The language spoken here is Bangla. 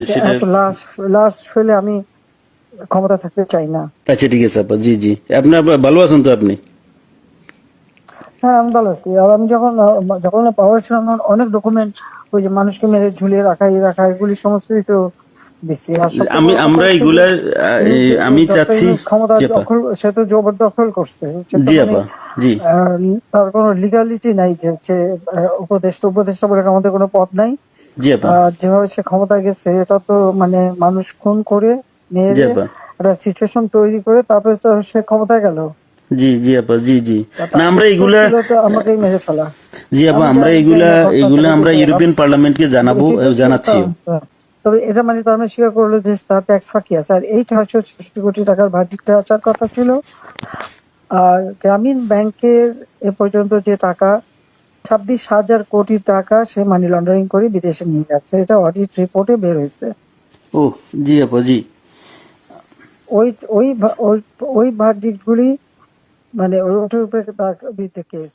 সেটা লাস্ট লাস্ট হলে আমি ক্ষমতা থাকতে চাই না। আচ্ছা, ঠিক আছে আপা। জি জি, আপনার ভালো আছেন তো আপনি? হ্যাঁ, আমি ভালো আছি। আর আমি যখন পাওয়ার ছিলাম তখন অনেক ডকুমেন্ট, ওই যে মানুষকে মেরে ঝুলিয়ে রাখা এই রাখা এগুলি সমস্তই তো দিচ্ছি। আর সবচেয়ে বড় কথা আমরা হচ্ছে যে এগুলা আমি ডক্টর চাচ্ছি। ইউনূস ক্ষমতা জি আপা। দখল, সে তো জবরদখল করছে। সেটা জি মানে আপা। জি। আহ, তার কোনো লিগালিটি নাই যে হচ্ছে উপদেষ্টা বলে আমাদের কোনো পদ নাই। জি আপা। আর যেভাবে সে ক্ষমতায় গেছে এটা তো মানে মানুষ খুন করে জি মেরে আপা। একটা সিচুয়েশন তৈরি করে তারপরে তো সে ক্ষমতায় গেল। জি জি আপা। জি জি। তা না, তার আমরা উত্তর এগুলা ছিল তো আমাকেই মেরে ফেলা। জি আপা, আমি আমরা জানি এগুলা না ঘটনাটা এগুলা আমরা বুঝেছে। ইউরোপিয়ান পার্লামেন্টকে জানাবো, ঠিক আছে, জানাচ্ছিও। তবে এটা মানে তার মানে স্বীকার করলো যে তার ট্যাক্স ফাঁকি আছে। আর এই ৬৬৬ কোটি টাকার ভার্ডিক্টটা আসার কথা ছিল। আর গ্রামীণ ব্যাংকের এ পর্যন্ত যে টাকা ২৬,০০০ কোটি টাকা সে মানি লন্ডারিং করে বিদেশে নিয়ে যাচ্ছে, এটা অডিট রিপোর্টে বের হয়েছে। ও জি আপা। জি। ওই ওই ওই ওই ভার্ডিক্ট গুলি মানে ওটার উপরে তার বিরুদ্ধে কেস।